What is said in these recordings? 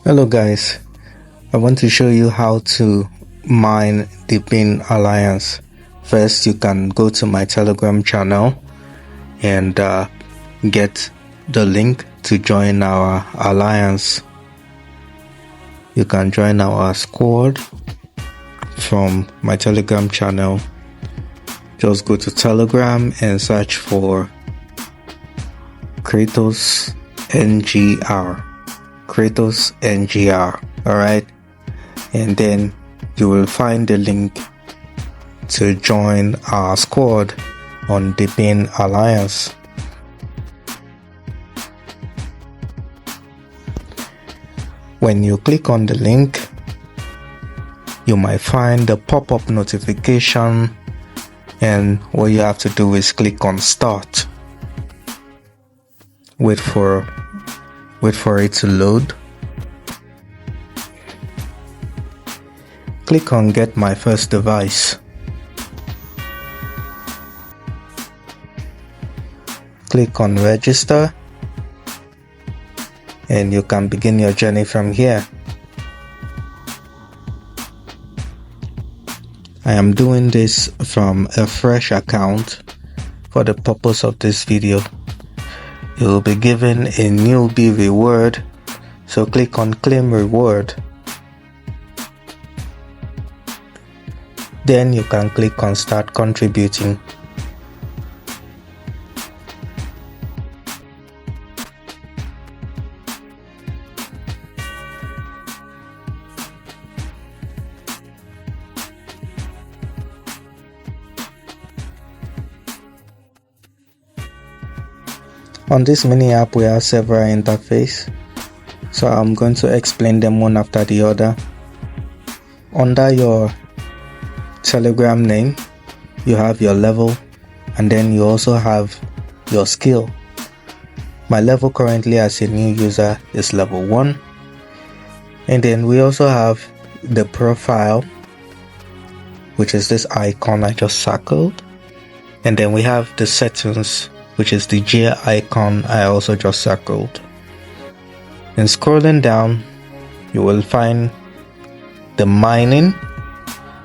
Hello guys, I want to show you how to mine DePin Alliance. First, you can go to my Telegram channel and get the link to join our alliance. You can join our squad from my Telegram channel. Just go to Telegram and search for Kratos NGR. Kratos NGR. Alright, and then you will find the link to join our squad on DePin Alliance. When you click on the link, you might find the pop-up notification, and what you have to do is click on start. Wait for it to load. Click on get my first device. Click on register, and you can begin your journey from here. I am doing this from a fresh account for the purpose of this video. You will be given a newbie reward, so click on claim reward. Then you can click on start contributing. On this mini app we have several interfaces, so I'm going to explain them one after the other. Under your Telegram name, you have your level, and then you also have your skill. My level currently as a new user is level 1, and then we also have the profile, which is this icon I just circled, and then we have the settings, which is the J icon I also just circled. And scrolling down, you will find the mining.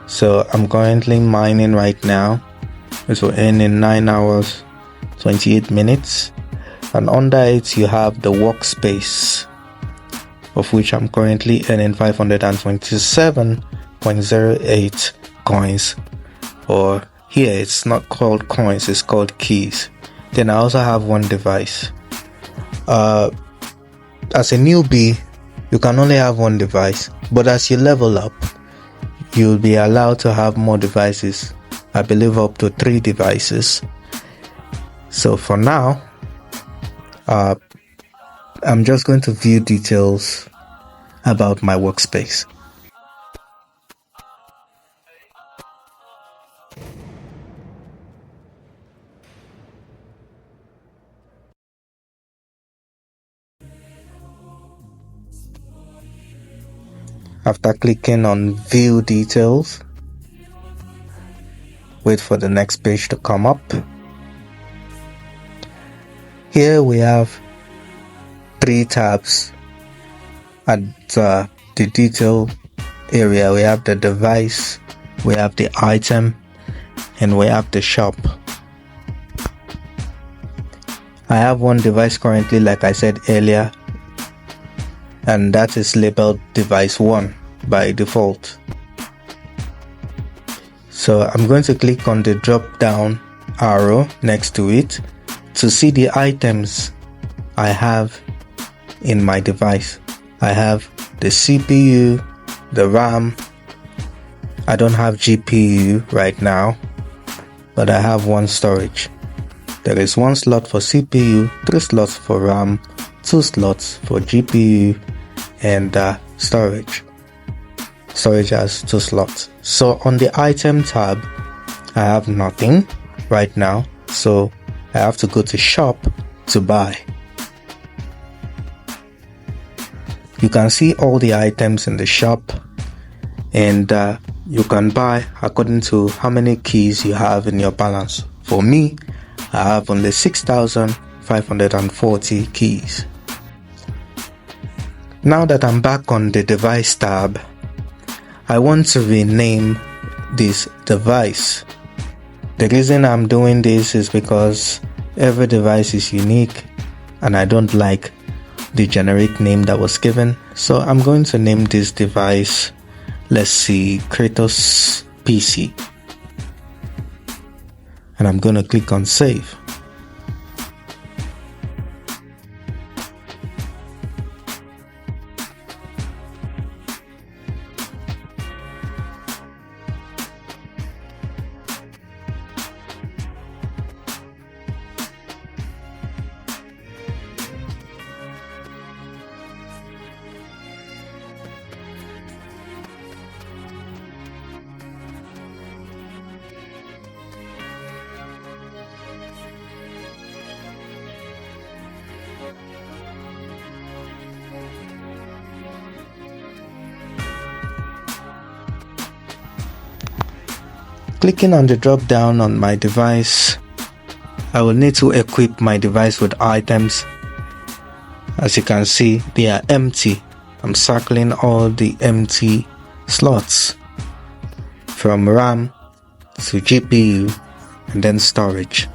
So I'm currently mining right now. It will end in 9 hours 28 minutes, and under it you have the workspace, of which I'm currently earning 527.08 coins, or here it's not called coins, it's called keys. Then I also have one device. As a newbie, you can only have one device, but as you level up, you'll be allowed to have more devices. I believe up to 3 devices. So for now, I'm just going to view details about my workspace. After clicking on view details, wait for the next page to come up. Here we have 3 tabs. At the detail area, we have the device, we have the item, and we have the shop. I have one device currently, like I said earlier, and that is labeled device 1 by default. So I'm going to click on the drop down arrow next to it to see the items I have in my device. I have the CPU, the RAM. I don't have GPU right now, but I have one storage. There is 1 slot for CPU, 3 slots for RAM, 2 slots for GPU, and storage. Storage has 2 slots. So on the item tab, I have nothing right now, so I have to go to shop to buy. You can see all the items in the shop, and you can buy according to how many keys you have in your balance. For me, I have only 6,540 keys. Now that I'm back on the device tab, I want to rename this device. The reason I'm doing this is because every device is unique and I don't like the generic name that was given. So I'm going to name this device, let's see, Kratos PC. And I'm going to click on save. Clicking on the drop down on my device, I will need to equip my device with items. As you can see, they are empty. I'm circling all the empty slots from RAM to GPU and then storage.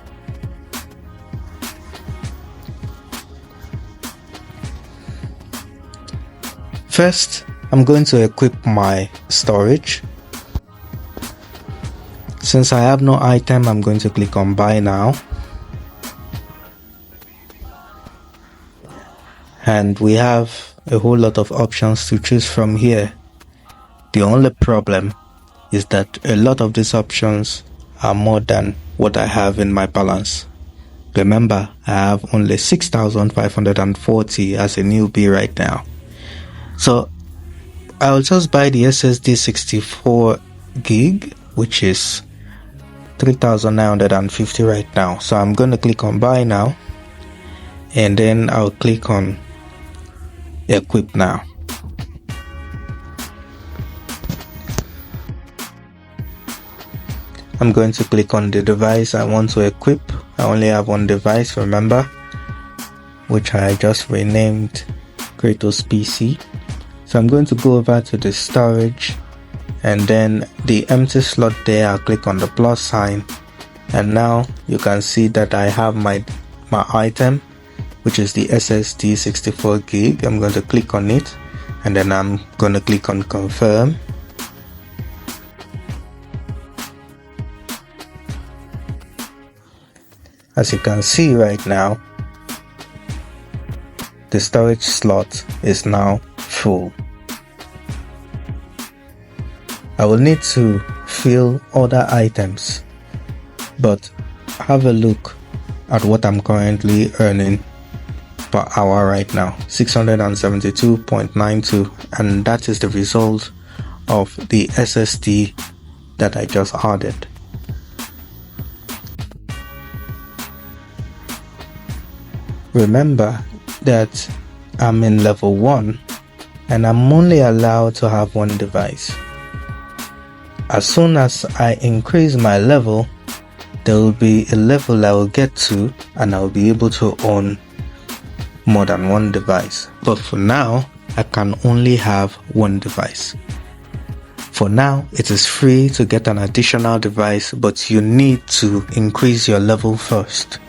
First, I'm going to equip my storage. Since I have no item, I'm going to click on buy now. And we have a whole lot of options to choose from here. The only problem is that a lot of these options are more than what I have in my balance. Remember, I have only 6,540 as a newbie right now. So I'll just buy the SSD 64 gig, which is 3,950 right now. So I'm going to click on buy now, and then I'll click on equip now. I'm going to click on the device I want to equip. I only have one device, remember, which I just renamed Kratos PC. So I'm going to go over to the storage, and then the empty slot there, I'll click on the plus sign, and now you can see that I have my item, which is the SSD 64 gig. I'm going to click on it, and then I'm going to click on confirm. As you can see right now, the storage slot is now full. I will need to fill other items, but have a look at what I'm currently earning per hour right now, 672.92, and that is the result of the SSD that I just added. Remember that I'm in level 1 and I'm only allowed to have one device. As soon as I increase my level, there will be a level I will get to and I will be able to own more than one device. But for now, I can only have one device. For now, it is free to get an additional device, but you need to increase your level first.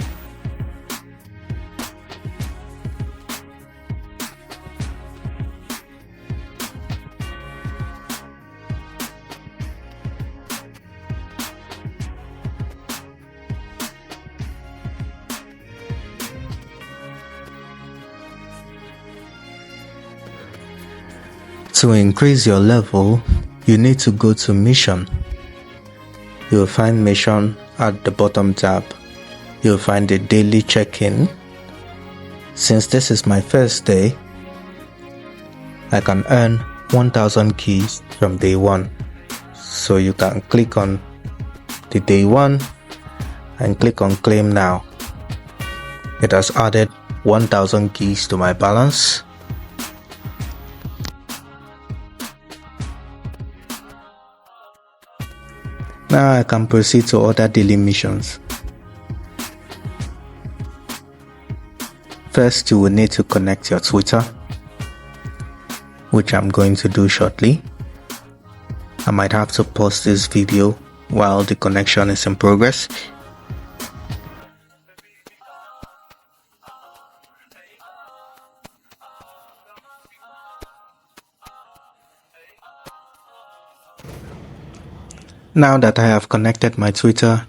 To increase your level, you need to go to mission. You'll find mission at the bottom tab. You'll find the daily check-in. Since this is my first day, I can earn 1,000 keys from day 1. So you can click on the day 1 and click on claim now. It has added 1,000 keys to my balance. Now I can proceed to other daily missions. First, you will need to connect your Twitter. which I'm going to do shortly. I might have to pause this video while the connection is in progress. Now that I have connected my Twitter,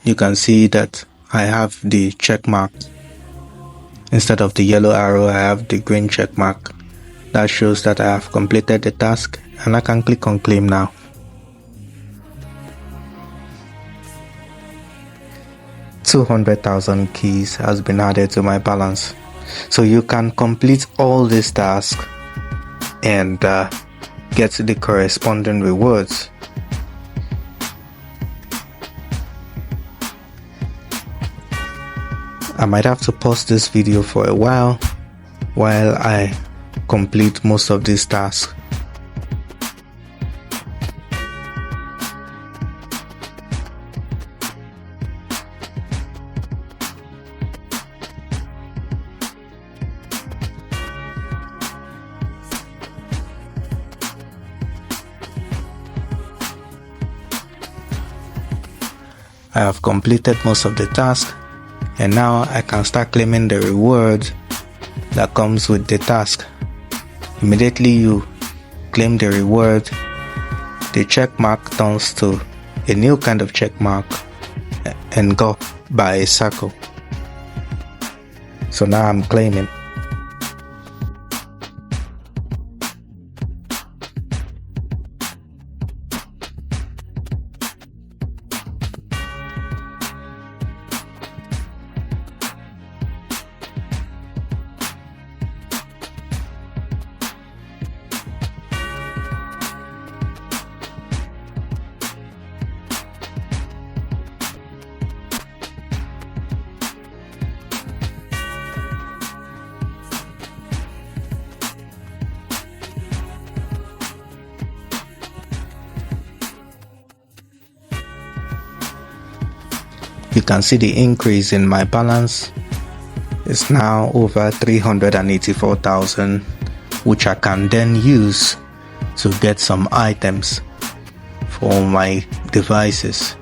you can see that I have the check mark. Instead of the yellow arrow, I have the green check mark. That shows that I have completed the task, and I can click on claim now. $200,000 keys has been added to my balance. So you can complete all these tasks and get the corresponding rewards. I might have to pause this video for a while I complete most of these tasks. I have completed most of the tasks, and now I can start claiming the reward that comes with the task. Immediately you claim the reward, the check mark turns to a new kind of check mark and go by a circle. So now I'm claiming. You can see the increase in my balance. It's now over 384,000, which I can then use to get some items for my devices.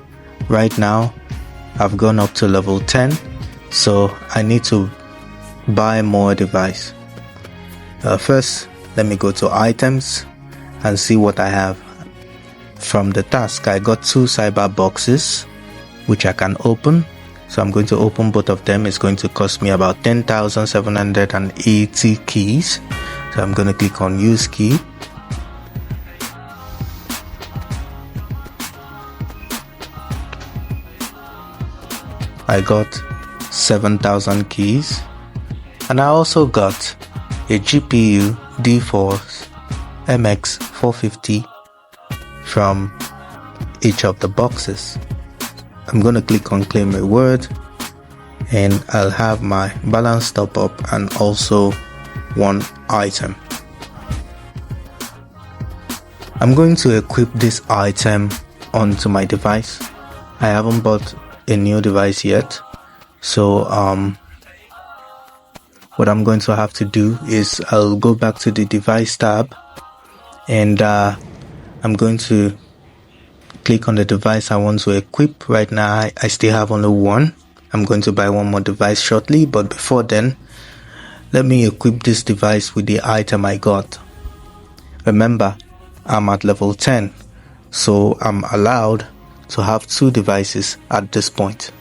Right now, I've gone up to level 10, so I need to buy more device. First, let me go to items and see what I have. From the task, I got 2 cyber boxes, which I can open. So I'm going to open both of them. It's going to cost me about 10,780 keys. So I'm going to click on use key. I got 7,000 keys, and I also got a GPU D4 MX450 from each of the boxes. I'm going to click on claim reward, and I'll have my balance top up and also one item. I'm going to equip this item onto my device. I haven't bought a new device yet, so what I'm going to have to do is I'll go back to the device tab, and I'm going to click on the device I want to equip. Right now I still have only one. I'm going to buy one more device shortly, but before then, let me equip this device with the item I got. Remember, I'm at level 10, so I'm allowed to have 2 devices at this point.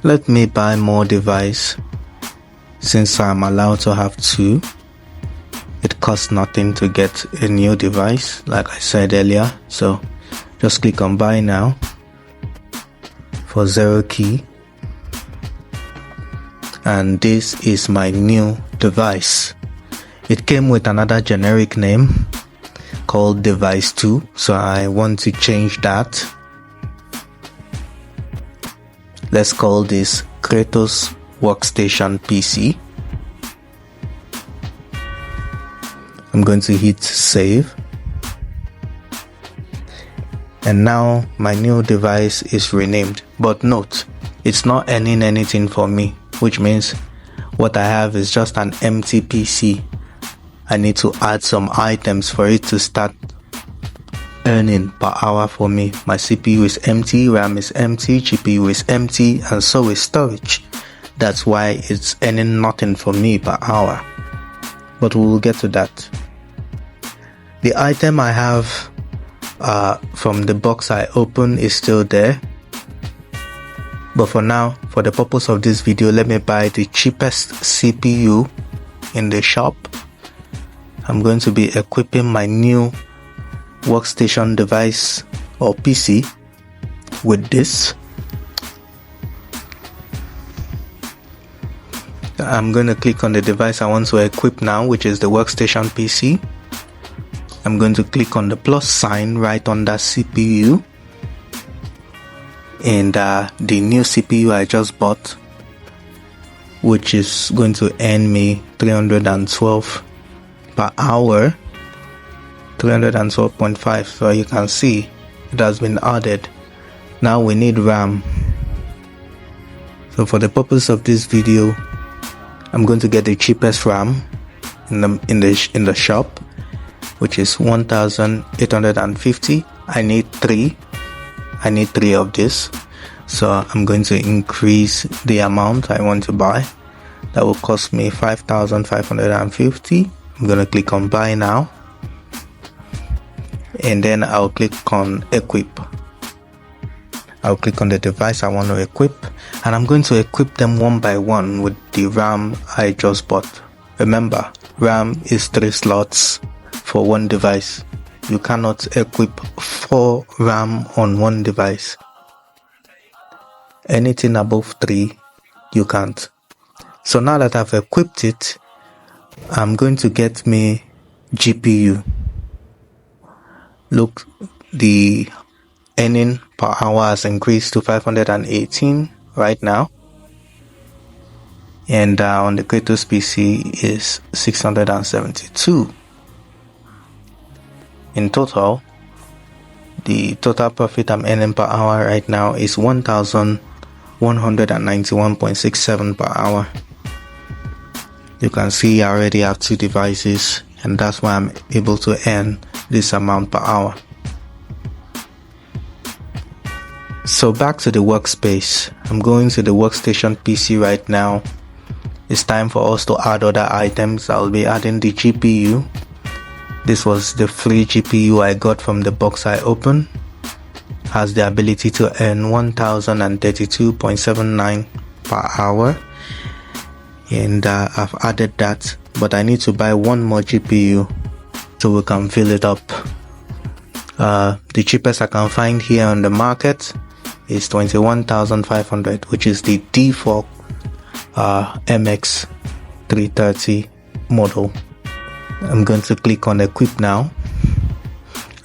Let me buy more device. Since I'm allowed to have 2, it costs nothing to get a new device, like I said earlier. So just click on buy now for 0 key, and this is my new device. It came with another generic name called device 2, so I want to change that. Let's call this Kratos Workstation PC. I'm going to hit save. And now my new device is renamed. But note, it's not earning anything for me, which means what I have is just an empty PC. I need to add some items for it to start earning per hour for me. My CPU is empty, RAM is empty, GPU is empty, and so is storage. That's why it's earning nothing for me per hour. But we will get to that. The item I have from the box I opened is still there. But for now, for the purpose of this video, let me buy the cheapest CPU in the shop. I'm going to be equipping my new workstation device or PC with this. I'm going to click on the device I want to equip now, which is the workstation PC. I'm going to click on the plus sign right under CPU, and the new CPU I just bought, which is going to earn me 312 per hour, 312.5. so you can see it has been added. Now we need RAM. So for the purpose of this video, I'm going to get the cheapest RAM in the shop, which is 1,850. I need three of this, so I'm going to increase the amount I want to buy. That will cost me 5,550. I'm going to click on buy now, and then I'll click on equip. I'll click on the device I want to equip, and I'm going to equip them one by one with the RAM I just bought. Remember, RAM is 3 slots for one device. You cannot equip 4 RAM on one device. Anything above 3, you can't. So now that I've equipped it, I'm going to get me GPU. Look, the earning per hour has increased to 518 right now, and on the Kratos PC is 672. In total, the total profit I'm earning per hour right now is 1,191.67 per hour. You can see I already have 2 devices, and that's why I'm able to earn this amount per hour. So back to the workspace. I'm going to the workstation PC right now. It's time for us to add other items. I'll be adding the GPU. This was the free GPU I got from the box I opened. Has the ability to earn 1,032.79 per hour. And I've added that, but I need to buy one more GPU so we can fill it up. The cheapest I can find here on the market is 21,500, which is the default MX 330 model. I'm going to click on equip now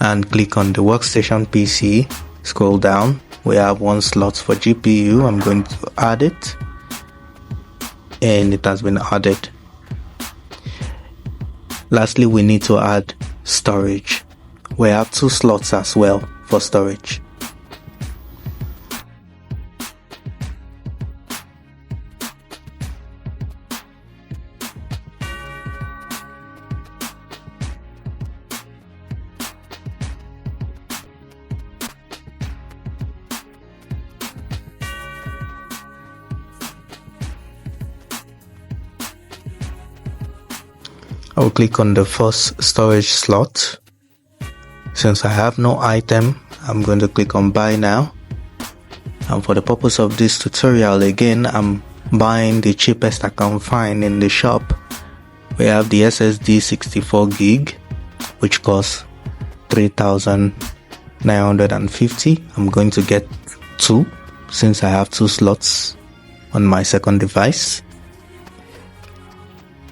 and click on the workstation PC. Scroll down. We have 1 slot for GPU. I'm going to add it, and it has been added. Lastly, we need to add storage. We have 2 slots as well for storage. I'll click on the first storage slot. Since I have no item, I'm going to click on buy now. And for the purpose of this tutorial, again, I'm buying the cheapest I can find in the shop. We have the SSD 64 gig, which costs 3,950. I'm going to get 2 since I have 2 slots on my second device.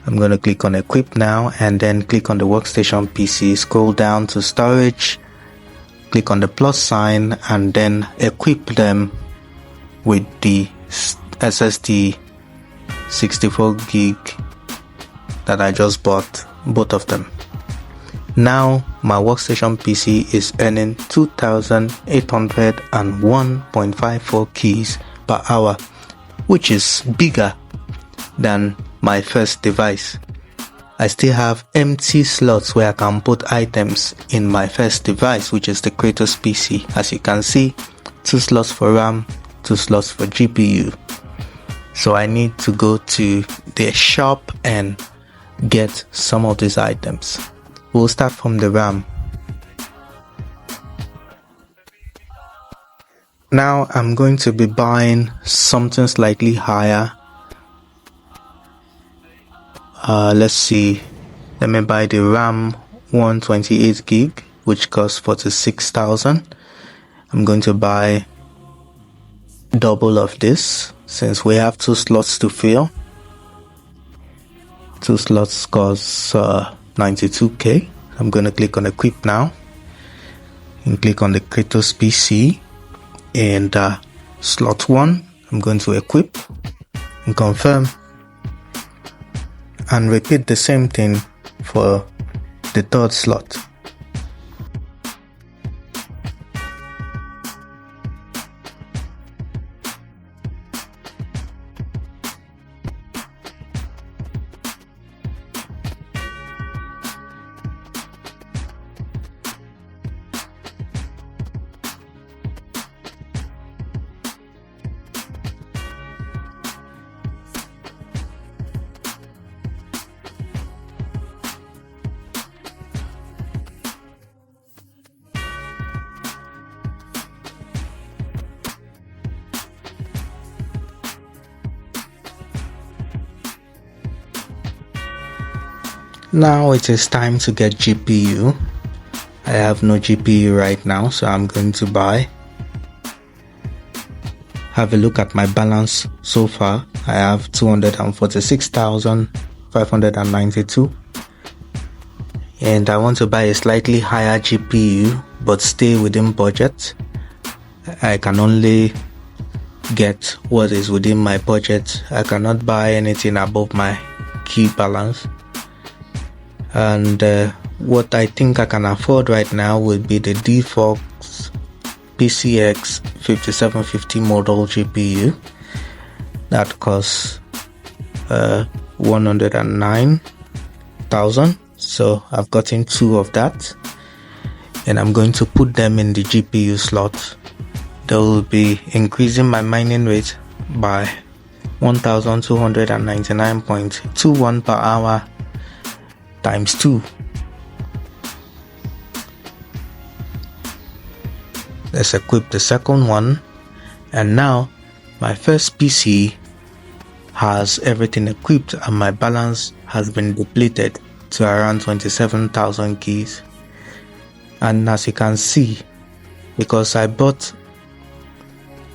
I'm going to click on equip now, and then click on the workstation PC, scroll down to storage, click on the plus sign, and then equip them with the SSD 64 gig that I just bought, both of them. Now my workstation PC is earning 2,801.54 keys per hour, which is bigger than my first device. I still have empty slots where I can put items in my first device, which is the Kratos PC. As you can see, 2 slots for RAM, 2 slots for GPU. So I need to go to the shop and get some of these items. We'll start from the RAM. Now I'm going to be buying something slightly higher. Let's see. Let me buy the RAM 128 gig, which costs 46,000. I'm going to buy double of this since we have 2 slots to fill. 2 slots cost 92k. I'm going to click on equip now and click on the Kratos PC, and slot 1 I'm going to equip and confirm, and repeat the same thing for the 3rd slot. Now it is time to get GPU. I have no GPU right now, so I'm going to buy. Have a look at my balance so far. I have 246,592, and I want to buy a slightly higher GPU but stay within budget. I can only get what is within my budget. I cannot buy anything above my key balance. And what I think I can afford right now would be the default PCX 5750 model GPU that costs 109,000. So I've gotten 2 of that, and I'm going to put them in the GPU slot. That will be increasing my mining rate by 1,299.21 per hour times 2. Let's equip the second one, and now my first PC has everything equipped and my balance has been depleted to around 27,000 keys. And as you can see, because I bought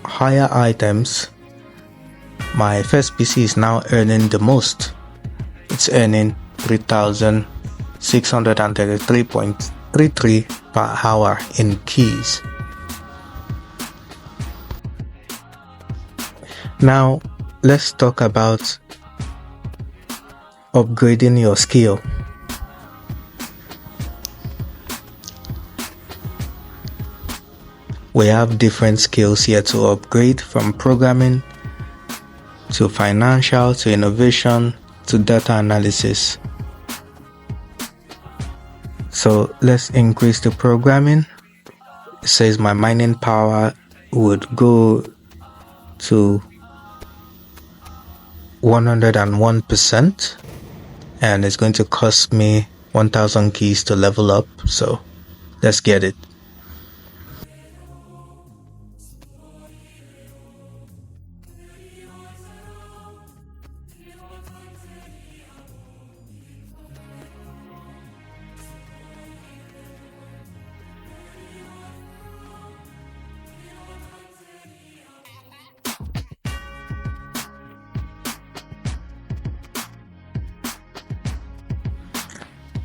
higher items, my first PC is now earning the most. It's earning 3,633.33 per hour in keys. Now let's talk about upgrading your skill. We have different skills here to upgrade, from programming to financial to innovation to data analysis. So let's increase the programming. It says my mining power would go to 101%, and it's going to cost me 1,000 keys to level up. So let's get it.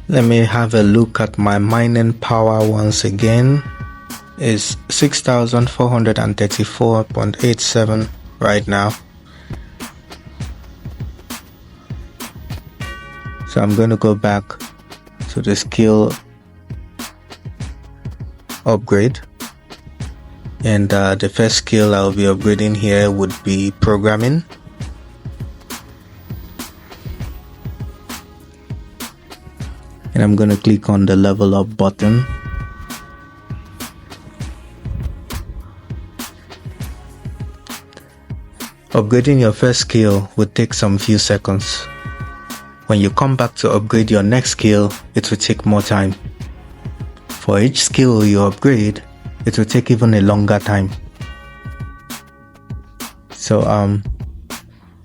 Let me have a look at my mining power once again. It's 6,434.87 right now. So I'm going to go back to the skill upgrade. And the first skill I'll be upgrading here would be programming. And I'm going to click on the level up button. Upgrading your first skill would take some few seconds. When you come back to upgrade your next skill, it will take more time. For each skill you upgrade, it will take even a longer time. So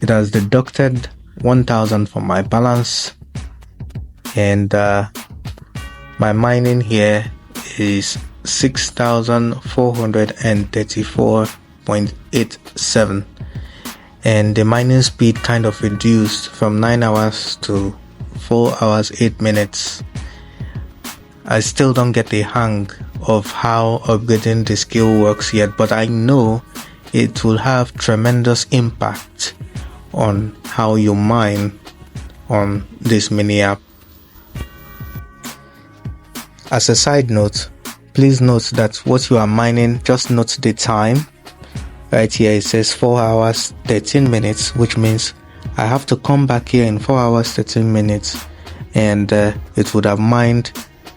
it has deducted 1000 from my balance, and my mining here is 6434.87, and the mining speed kind of reduced from 9 hours to 4 hours 8 minutes. I still don't get the hang of how upgrading the skill works yet, but I know it will have tremendous impact on how you mine on this mini app. As a side note, please note that what you are mining, just note the time. Right here it says 4 hours 13 minutes, which means I have to come back here in 4 hours 13 minutes, and it would have mined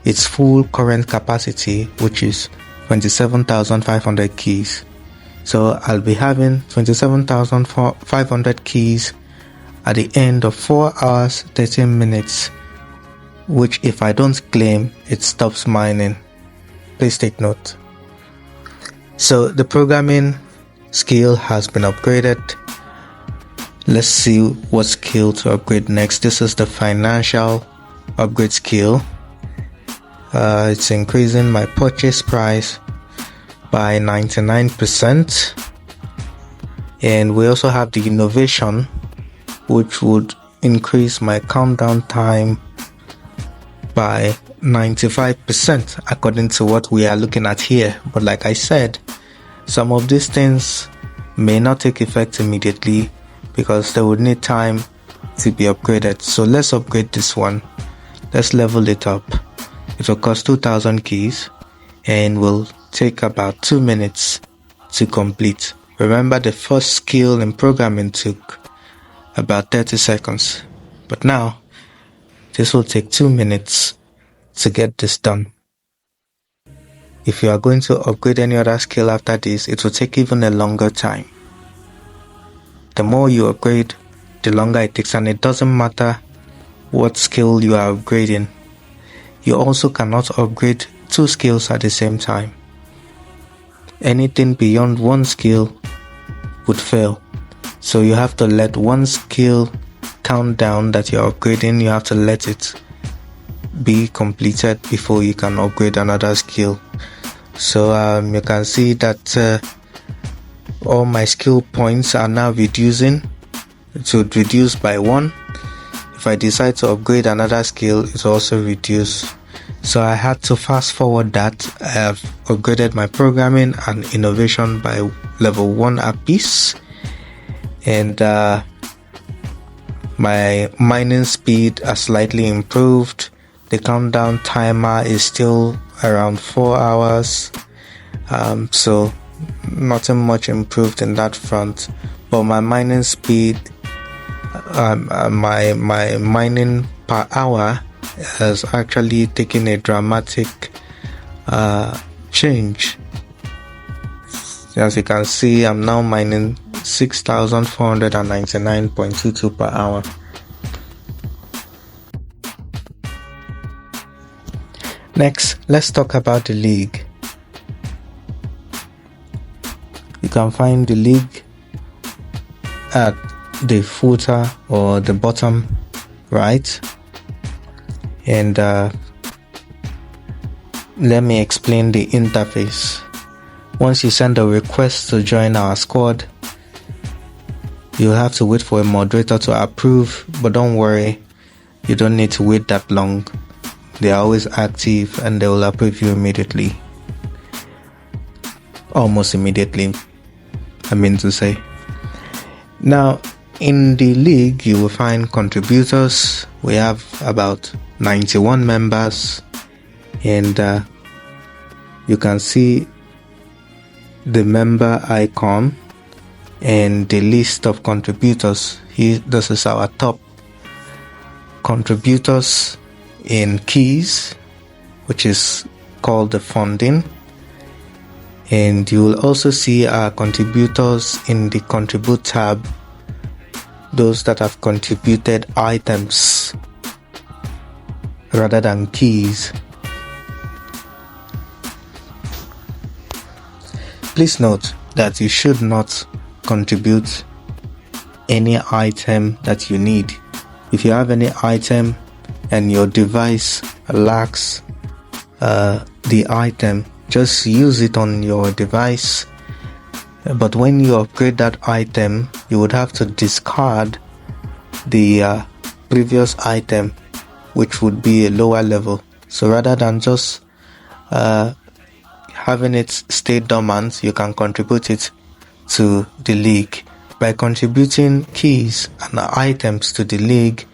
its full current capacity, which is 27,500 keys. So I'll be having 27,500 keys at the end of 4 hours 13 minutes, which if I don't claim, it stops mining. Please take note. So the programming skill has been upgraded. Let's see what skill to upgrade next. This is the financial upgrade skill. It's increasing my purchase price by 99%, and we also have the innovation, which would increase my countdown time by 95% according to what we are looking at here. But like I said, some of these things may not take effect immediately because they would need time to be upgraded. So let's upgrade this one. Let's level it up. It will cost 2000 keys and will take about 2 minutes to complete. Remember, the first skill in programming took about 30 seconds, but now this will take 2 minutes to get this done. If you are going to upgrade any other skill after this, it will take even a longer time. The more you upgrade, the longer it takes, and it doesn't matter what skill you are upgrading. You also cannot upgrade 2 skills at the same time. Anything beyond 1 skill would fail. So you have to let 1 skill count down that you're upgrading. You have to let it be completed before you can upgrade another skill. So you can see that all my skill points are now reducing. It would reduce by 1. If I decide to upgrade another skill, it will also reduce. So I had to fast forward that. I have upgraded my programming and innovation by level 1 apiece, and my mining speed has slightly improved. The countdown timer is still around 4 hours, so nothing much improved in that front. But my mining speed, my mining per hour has actually taken a dramatic change. As you can see, I'm now mining 6,499.22 per hour. Next, let's talk about the league. You can find the league at the footer or the bottom right, and let me explain the interface. Once you send a request to join our squad, you'll have to wait for a moderator to approve, but don't worry, you don't need to wait that long. They are always active and they will approve you immediately. Almost immediately, I mean to say. Now, in the league, you will find contributors. We have about 91 members, and you can see the member icon and the list of contributors. This is our top contributors in keys, which is called the funding. And you will also see our contributors in the contribute tab, those that have contributed items rather than keys. Please note that you should not contribute any item that you need. If you have any item and your device lacks the item, just use it on your device. But when you upgrade that item, you would have to discard the previous item, which would be a lower level. So rather than just having it stay dormant, you can contribute it to the league. By contributing keys and items to the league,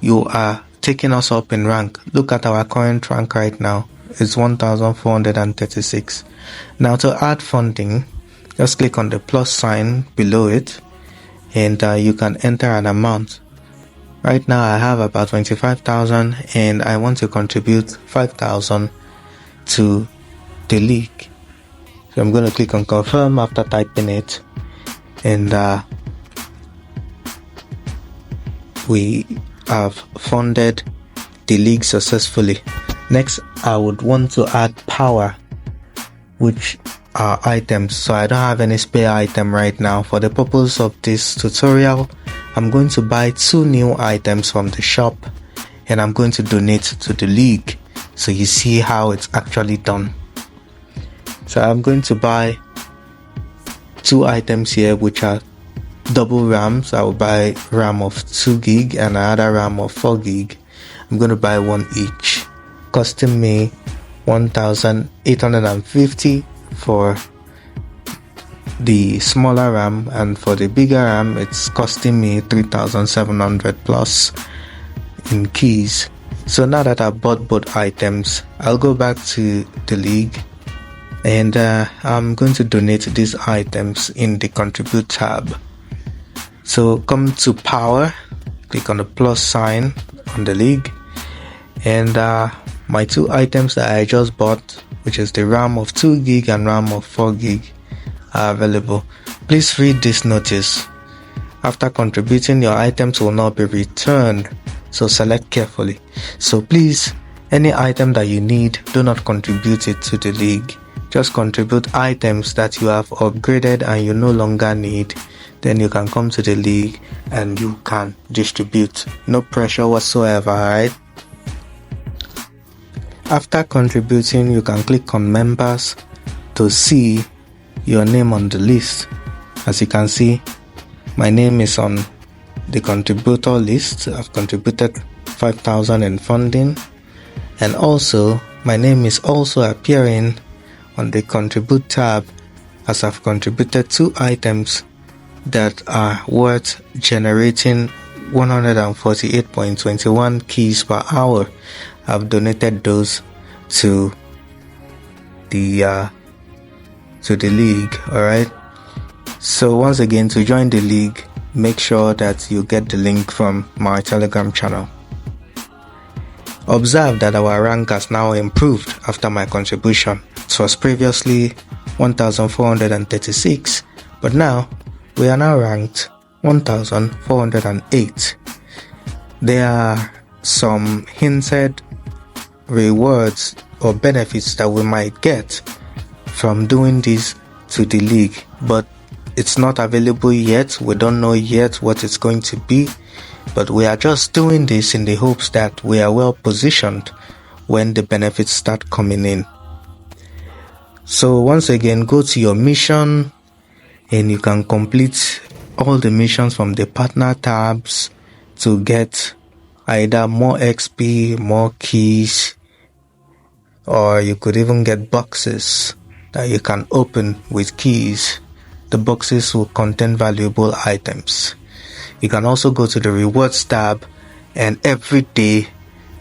you are taking us up in rank. Look at our current rank right now. It's 1436. Now to add funding, just click on the plus sign below it, and you can enter an amount. Right now I have about 25,000 and I want to contribute 5,000 to the league. So I'm going to click on confirm after typing it, and we have funded the league successfully. Next, I would want to add power, which are items. So I don't have any spare item right now. For the purpose of this tutorial, I'm going to buy 2 new items from the shop and I'm going to donate to the league, so you see how it's actually done. So I'm going to buy 2 items here, which are double RAMs. I will buy RAM of 2 gig and another RAM of 4 gig. I'm going to buy 1 each, costing me 1,850 for the smaller RAM, and for the bigger RAM it's costing me 3,700 plus in keys. So now that I bought both items, I'll go back to the league and I'm going to donate these items in the contribute tab. So come to power, click on the plus sign on the league, and my 2 items that I just bought, which is the RAM of 2 gig and RAM of 4 gig, are available. Please read this notice. After contributing, your items will not be returned, so select carefully. So please, any item that you need, do not contribute it to the league. Just contribute items that you have upgraded and you no longer need. Then you can come to the league and you can distribute. No pressure whatsoever, right? After contributing, you can click on members to see your name on the list. As you can see, my name is on the contributor list. I've contributed 5,000 in funding, and also my name is also appearing on the contribute tab as I've contributed 2 items that are worth generating 148.21 keys per hour. I've donated those to the league. Alright, so once again, to join the league, make sure that you get the link from my Telegram channel. Observe that our rank has now improved after my contribution. It was previously 1436, but now we are now ranked 1408. There are some hinted rewards or benefits that we might get from doing this to the league, but it's not available yet. We don't know yet what it's going to be, but we are just doing this in the hopes that we are well positioned when the benefits start coming in. So once again, go to your mission and you can complete all the missions from the partner tabs to get either more XP, more keys, or you could even get boxes that you can open with keys. The boxes will contain valuable items. You can also go to the rewards tab, and every day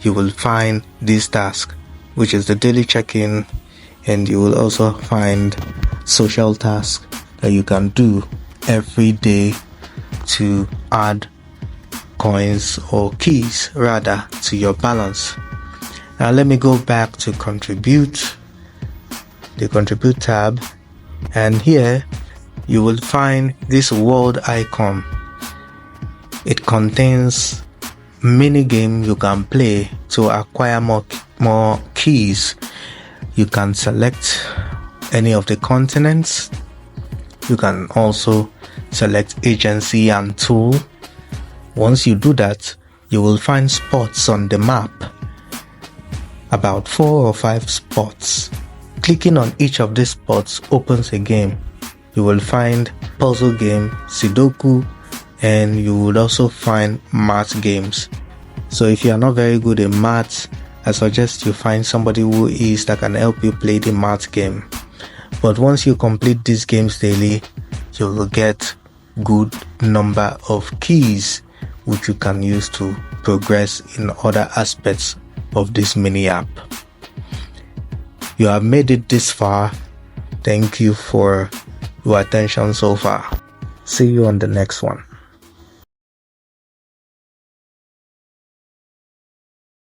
you will find this task, which is the daily check-in and you will also find social tasks that you can do every day to add coins or keys rather to your balance. Now let me go back to contribute, the contribute tab, and here you will find this world icon. It contains mini game you can play to acquire more keys. You can select any of the continents. You can also select agency and tool. Once you do that, you will find spots on the map, about 4 or 5 spots. Clicking on each of these spots opens a game. You will find puzzle game, Sudoku, and you would also find math games. So if you are not very good in maths, I suggest you find somebody who is that can help you play the math game. But once you complete these games daily, you will get good number of keys which you can use to progress in other aspects of this mini app. You have made it this far. Thank you for your attention so far. See you on the next one.